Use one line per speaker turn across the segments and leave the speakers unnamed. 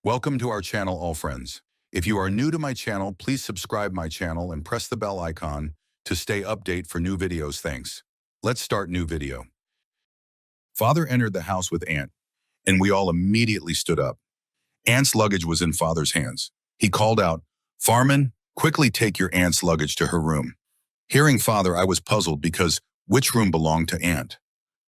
Welcome to our channel, all friends. If you are new to my channel, please subscribe my channel and press the bell icon to stay update for new videos. Thanks. Let's start new video. Father entered the house with Aunt, and we all immediately stood up. Aunt's luggage was in Father's hands. He called out, "Farman, quickly take your aunt's luggage to her room." Hearing Father, I was puzzled because which room belonged to Aunt?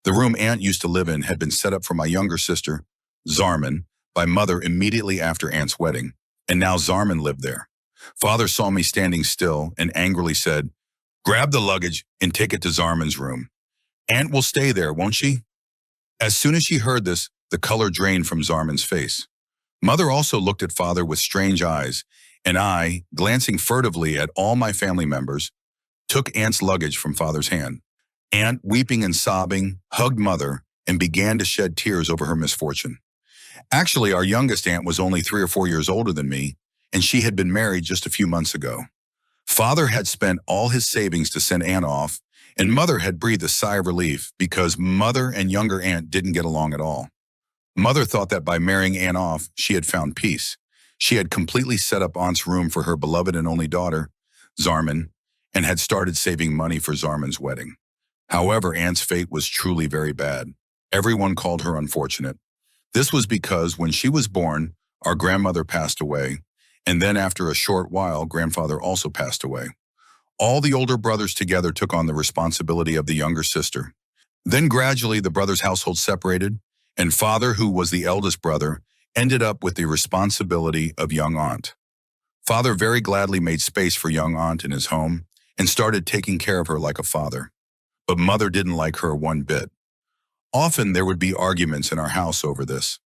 The room Aunt used to live in had been set up for my younger sister, Zarman, by Mother immediately after Aunt's wedding, and now Zarman lived there. Father saw me standing still and angrily said, "Grab the luggage and take it to Zarman's room. Aunt will stay there, won't she?" As soon as she heard this, the color drained from Zarman's face. Mother also looked at Father with strange eyes, and I, glancing furtively at all my family members, took Aunt's luggage from Father's hand. Aunt, weeping and sobbing, hugged Mother and began to shed tears over her misfortune. Actually, our youngest aunt was only 3 or 4 years older than me, and she had been married just a few months ago. Father had spent all his savings to send Aunt off, and Mother had breathed a sigh of relief because Mother and younger aunt didn't get along at all. Mother thought that by marrying Aunt off, she had found peace. She had completely set up Aunt's room for her beloved and only daughter, Zarman, and had started saving money for Zarman's wedding. However, Aunt's fate was truly very bad. Everyone called her unfortunate. This was because when she was born, our grandmother passed away, and then after a short while, grandfather also passed away. All the older brothers together took on the responsibility of the younger sister. Then gradually the brothers' household separated, and Father, who was the eldest brother, ended up with the responsibility of young aunt. Father very gladly made space for young aunt in his home and started taking care of her like a father. But Mother didn't like her one bit. Often there would be arguments in our house over this.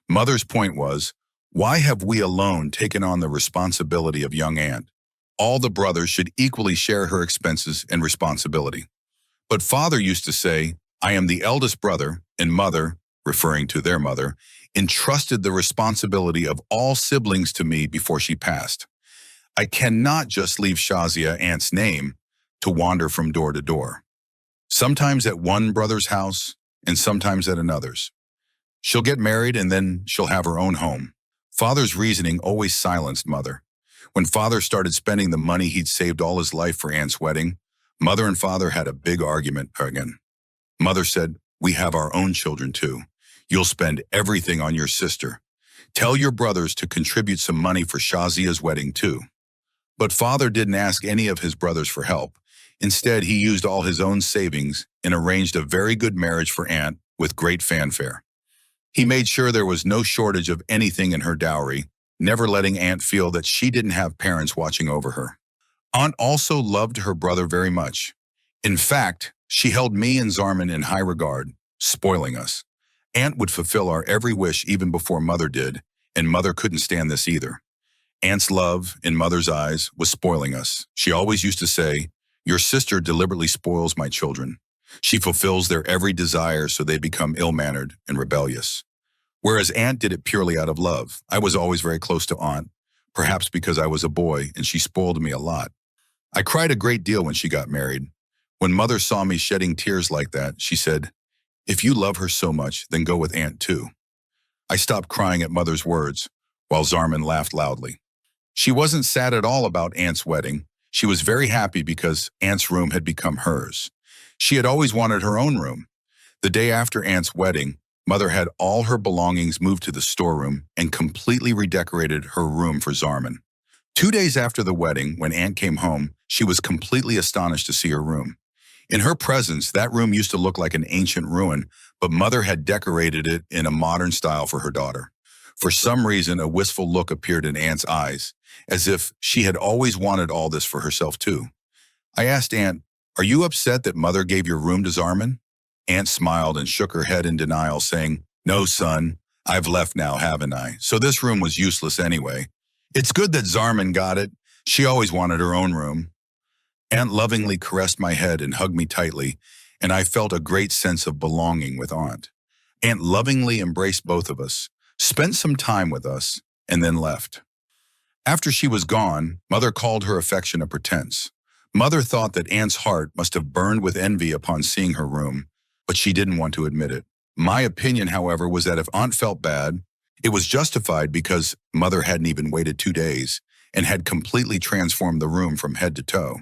Mother's point was, why have we alone taken on the responsibility of young aunt? All the brothers should equally share her expenses and responsibility. But Father used to say, I am the eldest brother, and Mother, referring to their mother, entrusted the responsibility of all siblings to me before she passed. I cannot just leave Shazia, aunt's name, to wander from door to door. Sometimes at one brother's house, and sometimes at another's. She'll get married and then she'll have her own home. Father's reasoning always silenced Mother. When Father started spending the money he'd saved all his life for Aunt's wedding, Mother and Father had a big argument again. Mother said, "We have our own children too. You'll spend everything on your sister. Tell your brothers to contribute some money for Shazia's wedding too." But Father didn't ask any of his brothers for help. Instead, he used all his own savings and arranged a very good marriage for Aunt with great fanfare. He made sure there was no shortage of anything in her dowry, never letting Aunt feel that she didn't have parents watching over her. Aunt also loved her brother very much. In fact, she held me and Zarman in high regard, spoiling us. Aunt would fulfill our every wish even before Mother did, and Mother couldn't stand this either. Aunt's love, in Mother's eyes, was spoiling us. She always used to say, "Your sister deliberately spoils my children. She fulfills their every desire so they become ill-mannered and rebellious." Whereas Aunt did it purely out of love. I was always very close to Aunt, perhaps because I was a boy and she spoiled me a lot. I cried a great deal when she got married. When Mother saw me shedding tears like that, she said, "If you love her so much, then go with Aunt too." I stopped crying at Mother's words, while Zarman laughed loudly. She wasn't sad at all about Aunt's wedding. She was very happy because Aunt's room had become hers. She had always wanted her own room. The day after Aunt's wedding, Mother had all her belongings moved to the storeroom and completely redecorated her room for Zarman. 2 days after the wedding, when Aunt came home, she was completely astonished to see her room. In her presence, that room used to look like an ancient ruin, but Mother had decorated it in a modern style for her daughter. For some reason, a wistful look appeared in Aunt's eyes, as if she had always wanted all this for herself too. I asked Aunt, "Are you upset that Mother gave your room to Zarman?" Aunt smiled and shook her head in denial, saying, "No, son, I've left now, haven't I? So this room was useless anyway. It's good that Zarman got it. She always wanted her own room." Aunt lovingly caressed my head and hugged me tightly, and I felt a great sense of belonging with Aunt. Aunt lovingly embraced both of us, spent some time with us, and then left. After she was gone, Mother called her affection a pretense. Mother thought that Aunt's heart must have burned with envy upon seeing her room, but she didn't want to admit it. My opinion, however, was that if Aunt felt bad, It was justified because Mother hadn't even waited 2 days and had completely transformed the room from head to toe.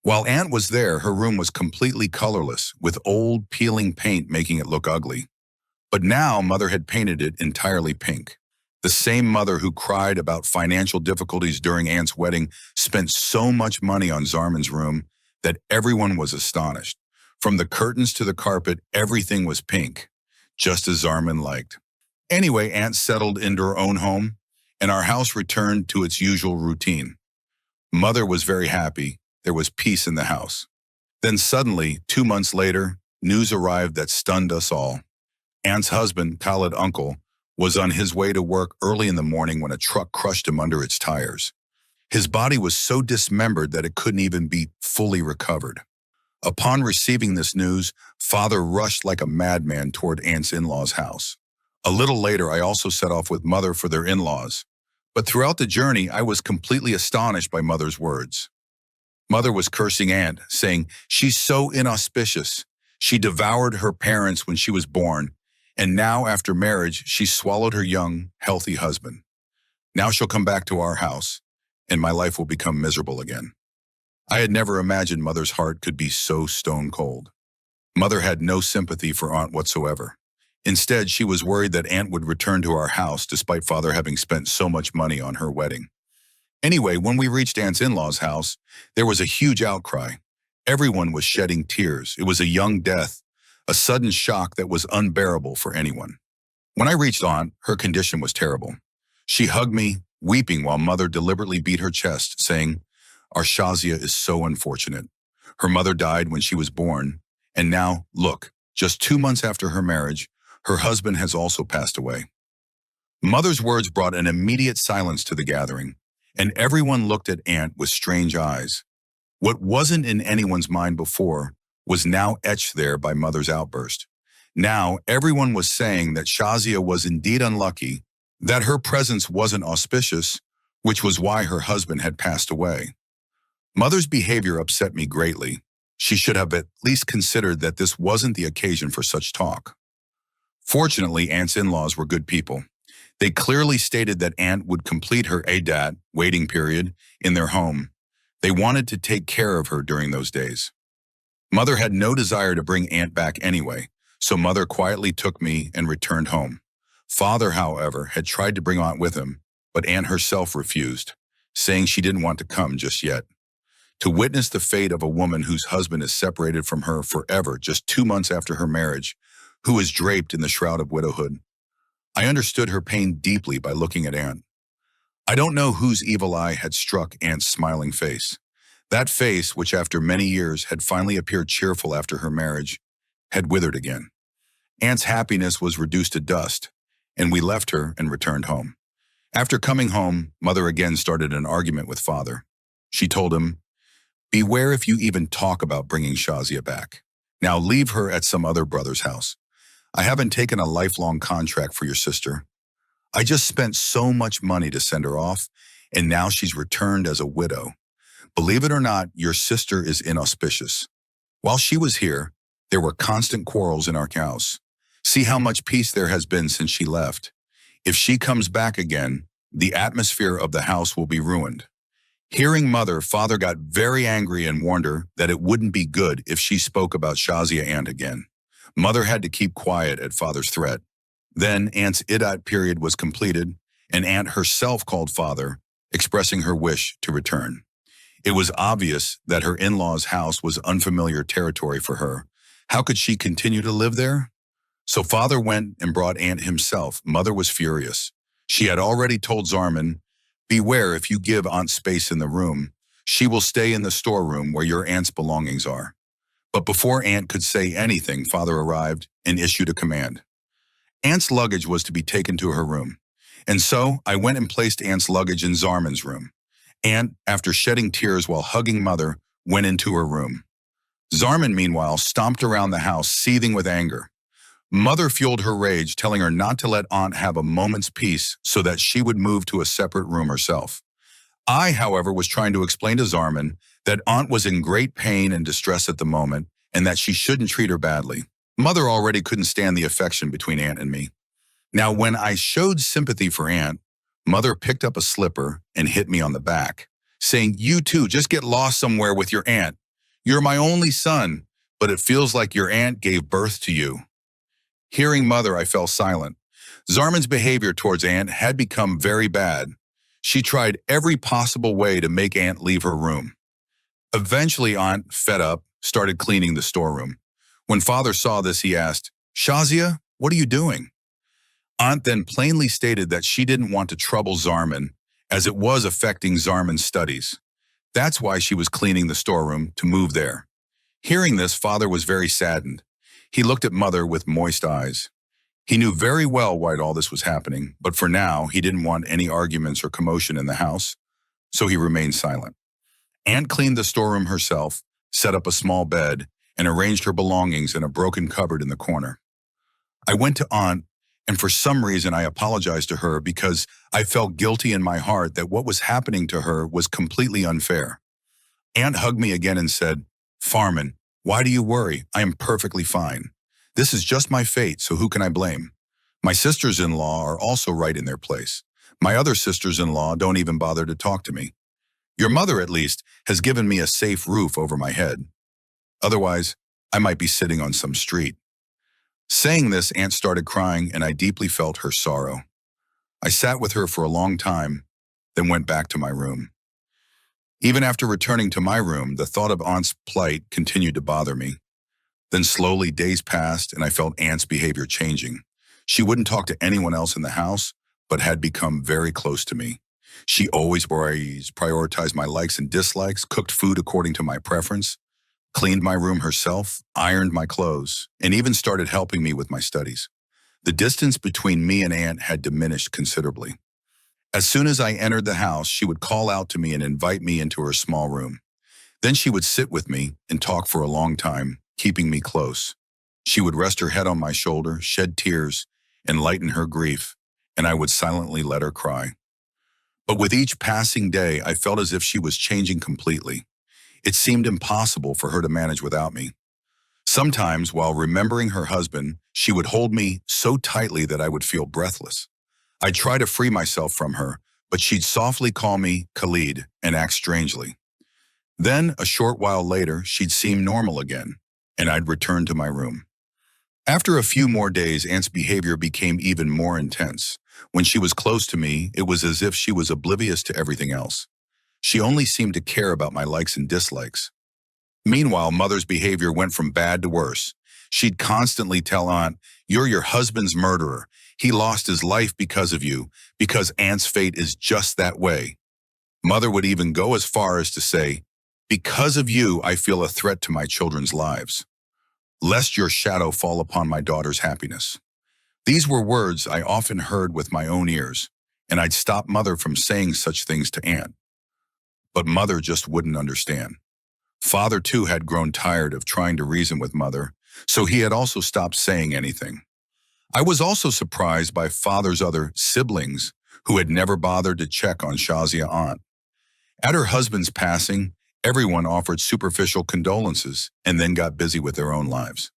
While Aunt was there, her room was completely colorless, with old, peeling paint making it look ugly. But now Mother had painted it entirely pink. The same Mother who cried about financial difficulties during Aunt's wedding spent so much money on Zarman's room that everyone was astonished. From the curtains to the carpet, everything was pink, just as Zarman liked. Anyway, Aunt settled into her own home, and our house returned to its usual routine. Mother was very happy. There was peace in the house. Then suddenly, 2 months later, news arrived that stunned us all. Aunt's husband, Khalid Uncle, was on his way to work early in the morning when a truck crushed him under its tires. His body was so dismembered that it couldn't even be fully recovered. Upon receiving this news, Father rushed like a madman toward Aunt's in-laws' house. A little later, I also set off with Mother for their in-laws. But throughout the journey, I was completely astonished by Mother's words. Mother was cursing Aunt, saying, "She's so inauspicious. She devoured her parents when she was born, and now after marriage, she swallowed her young, healthy husband. Now she'll come back to our house, and my life will become miserable again." I had never imagined Mother's heart could be so stone cold. Mother had no sympathy for Aunt whatsoever. Instead, she was worried that Aunt would return to our house despite Father having spent so much money on her wedding. Anyway, when we reached Aunt's in-laws' house, there was a huge outcry. Everyone was shedding tears. It was a young death, a sudden shock that was unbearable for anyone. When I reached Aunt, her condition was terrible. She hugged me, weeping while Mother deliberately beat her chest, saying, "Our Shazia is so unfortunate. Her mother died when she was born, and now, look, just 2 months after her marriage, her husband has also passed away." Mother's words brought an immediate silence to the gathering, and everyone looked at Aunt with strange eyes. What wasn't in anyone's mind before was now etched there by Mother's outburst. Now, everyone was saying that Shazia was indeed unlucky, that her presence wasn't auspicious, which was why her husband had passed away. Mother's behavior upset me greatly. She should have at least considered that this wasn't the occasion for such talk. Fortunately, Aunt's in-laws were good people. They clearly stated that Aunt would complete her Adat, waiting period, in their home. They wanted to take care of her during those days. Mother had no desire to bring Aunt back anyway, so Mother quietly took me and returned home. Father, however, had tried to bring Aunt with him, but Aunt herself refused, saying she didn't want to come just yet. To witness the fate of a woman whose husband is separated from her forever just 2 months after her marriage, who is draped in the shroud of widowhood, I understood her pain deeply by looking at Aunt. I don't know whose evil eye had struck Aunt's smiling face. That face, which after many years had finally appeared cheerful after her marriage, had withered again. Aunt's happiness was reduced to dust, and we left her and returned home. After coming home, Mother again started an argument with Father. She told him, "Beware if you even talk about bringing Shazia back. Now leave her at some other brother's house. I haven't taken a lifelong contract for your sister. I just spent so much money to send her off, and now she's returned as a widow. Believe it or not, your sister is inauspicious. While she was here, there were constant quarrels in our house. See how much peace there has been since she left. If she comes back again, the atmosphere of the house will be ruined." Hearing Mother, Father got very angry and warned her that it wouldn't be good if she spoke about Shazia Aunt again. Mother had to keep quiet at Father's threat. Then Aunt's Idat period was completed, and Aunt herself called Father, expressing her wish to return. It was obvious that her in-laws' house was unfamiliar territory for her. How could she continue to live there? So Father went and brought Aunt himself. Mother was furious. She had already told Zarman, "Beware if you give Aunt space in the room. She will stay in the storeroom where your aunt's belongings are." But before Aunt could say anything, Father arrived and issued a command. Aunt's luggage was to be taken to her room. And so I went and placed Aunt's luggage in Zarman's room. Aunt, after shedding tears while hugging Mother, went into her room. Zarman, meanwhile, stomped around the house, seething with anger. Mother fueled her rage, telling her not to let Aunt have a moment's peace so that she would move to a separate room herself. I, however, was trying to explain to Zarman that Aunt was in great pain and distress at the moment and that she shouldn't treat her badly. Mother already couldn't stand the affection between Aunt and me. Now, when I showed sympathy for Aunt, Mother picked up a slipper and hit me on the back, saying, "You too, just get lost somewhere with your aunt. You're my only son, but it feels like your aunt gave birth to you." Hearing Mother, I fell silent. Zarman's behavior towards Aunt had become very bad. She tried every possible way to make Aunt leave her room. Eventually, Aunt, fed up, started cleaning the storeroom. When Father saw this, he asked, "Shazia, what are you doing?" Aunt then plainly stated that she didn't want to trouble Zarman, as it was affecting Zarman's studies. That's why she was cleaning the storeroom to move there. Hearing this, Father was very saddened. He looked at Mother with moist eyes. He knew very well why all this was happening, but for now, he didn't want any arguments or commotion in the house, so he remained silent. Aunt cleaned the storeroom herself, set up a small bed, and arranged her belongings in a broken cupboard in the corner. I went to Aunt, and for some reason I apologized to her because I felt guilty in my heart that what was happening to her was completely unfair. Aunt hugged me again and said, "Farman, why do you worry? I am perfectly fine. This is just my fate, so who can I blame? My sisters-in-law are also right in their place. My other sisters-in-law don't even bother to talk to me. Your mother, at least, has given me a safe roof over my head. Otherwise, I might be sitting on some street." Saying this, Aunt started crying, and I deeply felt her sorrow. I sat with her for a long time, then went back to my room. Even after returning to my room, the thought of Aunt's plight continued to bother me. Then slowly days passed, and I felt Aunt's behavior changing. She wouldn't talk to anyone else in the house, but had become very close to me. She always prioritized my likes and dislikes, cooked food according to my preference, cleaned my room herself, ironed my clothes, and even started helping me with my studies. The distance between me and Aunt had diminished considerably. As soon as I entered the house, she would call out to me and invite me into her small room. Then she would sit with me and talk for a long time, keeping me close. She would rest her head on my shoulder, shed tears, and lighten her grief, and I would silently let her cry. But with each passing day, I felt as if she was changing completely. It seemed impossible for her to manage without me. Sometimes, while remembering her husband, she would hold me so tightly that I would feel breathless. I'd try to free myself from her, but she'd softly call me Khalid and act strangely. Then, a short while later, she'd seem normal again, and I'd return to my room. After a few more days, Aunt's behavior became even more intense. When she was close to me, it was as if she was oblivious to everything else. She only seemed to care about my likes and dislikes. Meanwhile, Mother's behavior went from bad to worse. She'd constantly tell Aunt, "You're your husband's murderer. He lost his life because of you, because Aunt's fate is just that way." Mother would even go as far as to say, "Because of you, I feel a threat to my children's lives, lest your shadow fall upon my daughter's happiness." These were words I often heard with my own ears, and I'd stop Mother from saying such things to Aunt. But Mother just wouldn't understand. Father, too, had grown tired of trying to reason with Mother, so he had also stopped saying anything. I was also surprised by Father's other siblings, who had never bothered to check on Shazia Aunt. At her husband's passing, everyone offered superficial condolences and then got busy with their own lives.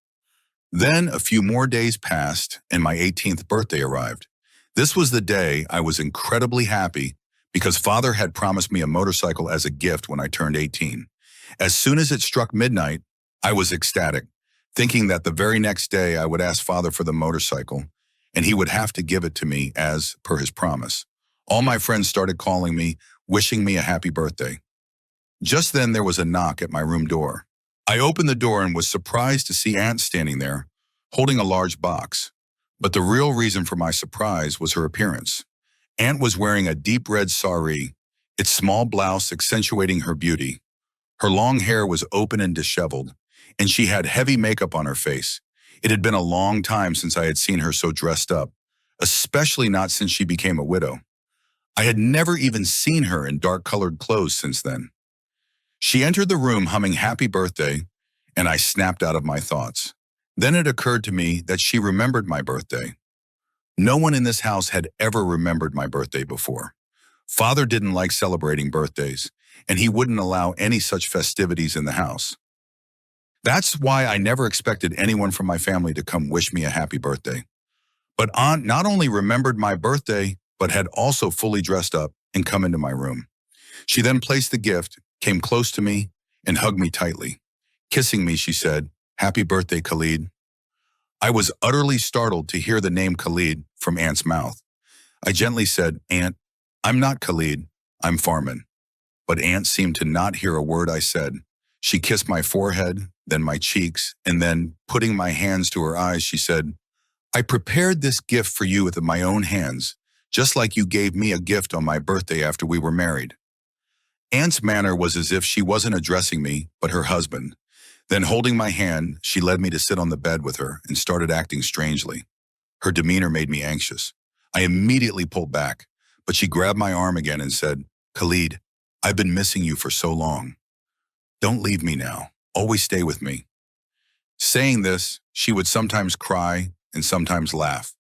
Then a few more days passed, and my 18th birthday arrived. This was the day I was incredibly happy because Father had promised me a motorcycle as a gift when I turned 18. As soon as it struck midnight, I was ecstatic, thinking that the very next day I would ask Father for the motorcycle, and he would have to give it to me as per his promise. All my friends started calling me, wishing me a happy birthday. Just then there was a knock at my room door. I opened the door and was surprised to see Aunt standing there, holding a large box. But the real reason for my surprise was her appearance. Aunt was wearing a deep red sari, its small blouse accentuating her beauty. Her long hair was open and disheveled, and she had heavy makeup on her face. It had been a long time since I had seen her so dressed up, especially not since she became a widow. I had never even seen her in dark-colored clothes since then. She entered the room humming "Happy Birthday," and I snapped out of my thoughts. Then it occurred to me that she remembered my birthday. No one in this house had ever remembered my birthday before. Father didn't like celebrating birthdays, and he wouldn't allow any such festivities in the house. That's why I never expected anyone from my family to come wish me a happy birthday. But Aunt not only remembered my birthday, but had also fully dressed up and come into my room. She then placed the gift, came close to me, and hugged me tightly. Kissing me, she said, "Happy birthday, Khalid." I was utterly startled to hear the name Khalid from Aunt's mouth. I gently said, "Aunt, I'm not Khalid, I'm Farman." But Aunt seemed to not hear a word I said. She kissed my forehead, then my cheeks, and then, putting my hands to her eyes, she said, "I prepared this gift for you with my own hands, just like you gave me a gift on my birthday after we were married." Aunt's manner was as if she wasn't addressing me, but her husband. Then, holding my hand, she led me to sit on the bed with her and started acting strangely. Her demeanor made me anxious. I immediately pulled back, but she grabbed my arm again and said, "Khalid, I've been missing you for so long. Don't leave me now. Always stay with me." Saying this, she would sometimes cry and sometimes laugh.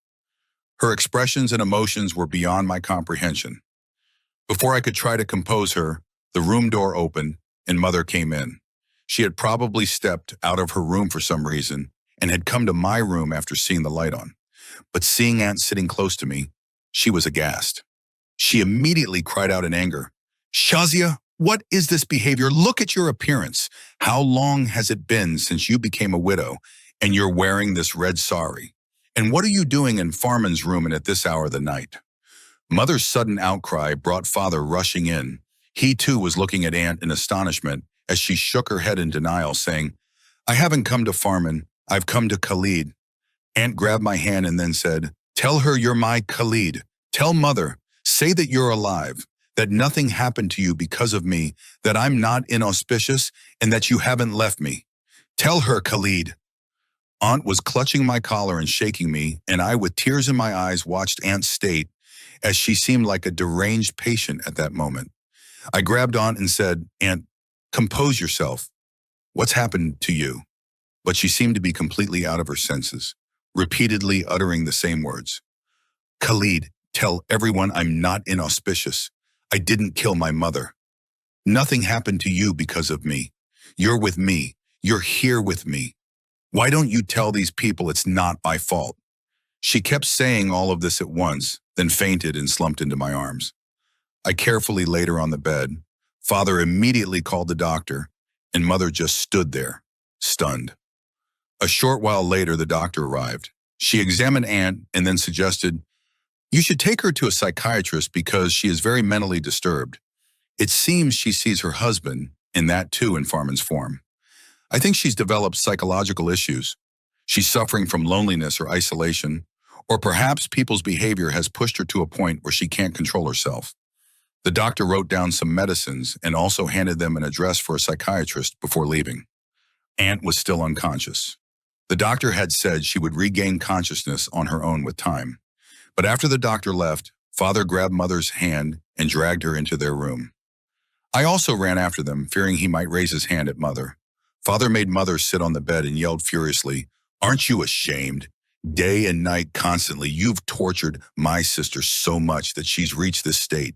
Her expressions and emotions were beyond my comprehension. Before I could try to compose her, the room door opened and Mother came in. She had probably stepped out of her room for some reason and had come to my room after seeing the light on. But seeing Aunt sitting close to me, she was aghast. She immediately cried out in anger, "Shazia, what is this behavior? Look at your appearance. How long has it been since you became a widow and you're wearing this red sari? And what are you doing in Farman's room and at this hour of the night?" Mother's sudden outcry brought Father rushing in. He too was looking at Aunt in astonishment as she shook her head in denial, saying, "I haven't come to Farman, I've come to Khalid." Aunt grabbed my hand and then said, "Tell her you're my Khalid. Tell Mother, say that you're alive, that nothing happened to you because of me, that I'm not inauspicious, and that you haven't left me. Tell her, Khalid." Aunt was clutching my collar and shaking me, and I, with tears in my eyes, watched Aunt's state as she seemed like a deranged patient at that moment. I grabbed Aunt and said, "Aunt, compose yourself. What's happened to you?" But she seemed to be completely out of her senses, repeatedly uttering the same words. "Khalid, tell everyone I'm not inauspicious. I didn't kill my mother. Nothing happened to you because of me. You're with me. You're here with me. Why don't you tell these people it's not my fault?" She kept saying all of this at once, then fainted and slumped into my arms. I carefully laid her on the bed. Father immediately called the doctor, and Mother just stood there, stunned. A short while later, the doctor arrived. She examined Aunt and then suggested, "You should take her to a psychiatrist because she is very mentally disturbed. It seems she sees her husband, and that too in Farman's form. I think she's developed psychological issues. She's suffering from loneliness or isolation, or perhaps people's behavior has pushed her to a point where she can't control herself." The doctor wrote down some medicines and also handed them an address for a psychiatrist before leaving. Aunt was still unconscious. The doctor had said she would regain consciousness on her own with time. But after the doctor left, Father grabbed Mother's hand and dragged her into their room. I also ran after them, fearing he might raise his hand at Mother. Father made Mother sit on the bed and yelled furiously, "Aren't you ashamed? Day and night constantly, you've tortured my sister so much that she's reached this state.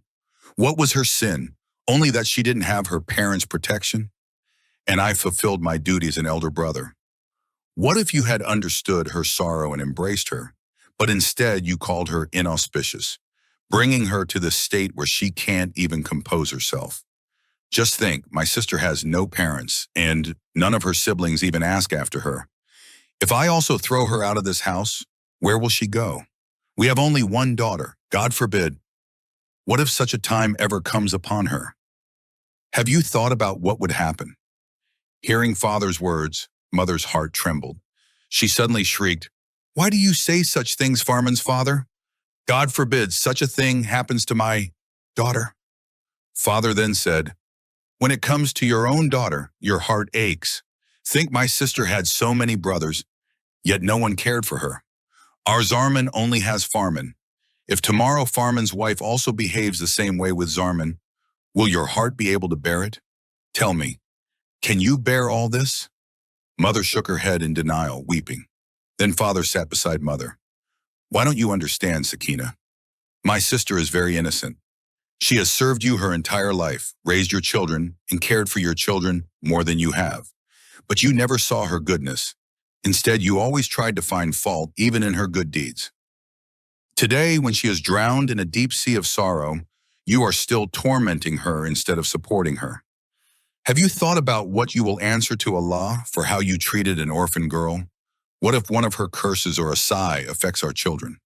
What was her sin? Only that she didn't have her parents' protection? And I fulfilled my duty as an elder brother. What if you had understood her sorrow and embraced her, but instead you called her inauspicious, bringing her to the state where she can't even compose herself? Just think, my sister has no parents, and none of her siblings even ask after her. If I also throw her out of this house, where will she go? We have only one daughter, God forbid. What if such a time ever comes upon her? Have you thought about what would happen?" Hearing Father's words, Mother's heart trembled. She suddenly shrieked, "Why do you say such things, Farman's father? God forbid such a thing happens to my daughter." Father then said, "When it comes to your own daughter, your heart aches. Think my sister had so many brothers, yet no one cared for her. Our Zarman only has Farman. If tomorrow Farman's wife also behaves the same way with Zarman, will your heart be able to bear it? Tell me, can you bear all this?" Mother shook her head in denial, weeping. Then Father sat beside Mother. "Why don't you understand, Sakina? My sister is very innocent. She has served you her entire life, raised your children, and cared for your children more than you have. But you never saw her goodness. Instead, you always tried to find fault even in her good deeds. Today, when she is drowned in a deep sea of sorrow, you are still tormenting her instead of supporting her. Have you thought about what you will answer to Allah for how you treated an orphan girl? What if one of her curses or a sigh affects our children?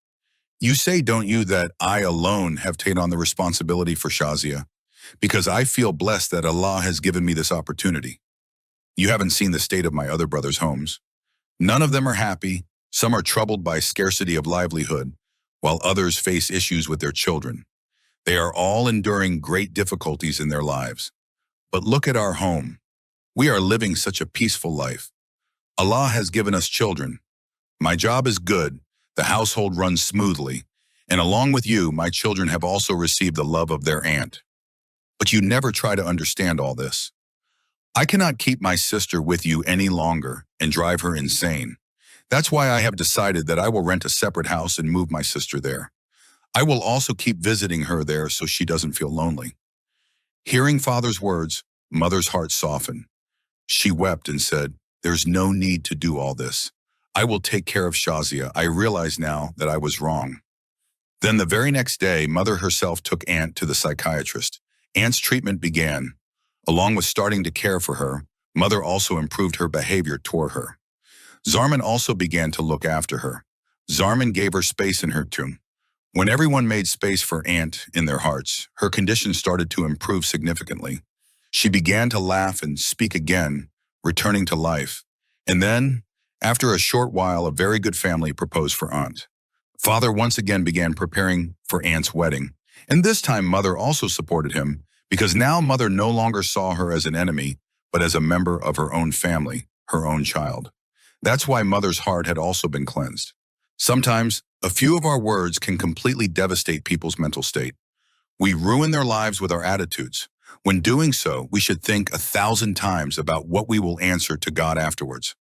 You say, don't you, that I alone have taken on the responsibility for Shazia, because I feel blessed that Allah has given me this opportunity. You haven't seen the state of my other brothers' homes. None of them are happy. Some are troubled by scarcity of livelihood, while others face issues with their children. They are all enduring great difficulties in their lives. But look at our home. We are living such a peaceful life. Allah has given us children. My job is good. The household runs smoothly. And along with you, my children have also received the love of their aunt. But you never try to understand all this. I cannot keep my sister with you any longer and drive her insane. That's why I have decided that I will rent a separate house and move my sister there. I will also keep visiting her there so she doesn't feel lonely. Hearing father's words, mother's heart softened. She wept and said, there's no need to do all this. I will take care of Shazia. I realize now that I was wrong. Then the very next day, mother herself took Aunt to the psychiatrist. Aunt's treatment began. Along with starting to care for her, mother also improved her behavior toward her. Zarman also began to look after her. Zarman gave her space in her tomb. When everyone made space for Aunt in their hearts, her condition started to improve significantly. She began to laugh and speak again, returning to life. And then, after a short while, a very good family proposed for Aunt. Father once again began preparing for Aunt's wedding, and this time mother also supported him, because now mother no longer saw her as an enemy, but as a member of her own family, her own child. That's why mother's heart had also been cleansed. Sometimes, a few of our words can completely devastate people's mental state. We ruin their lives with our attitudes. When doing so, we should think 1,000 times about what we will answer to God afterwards.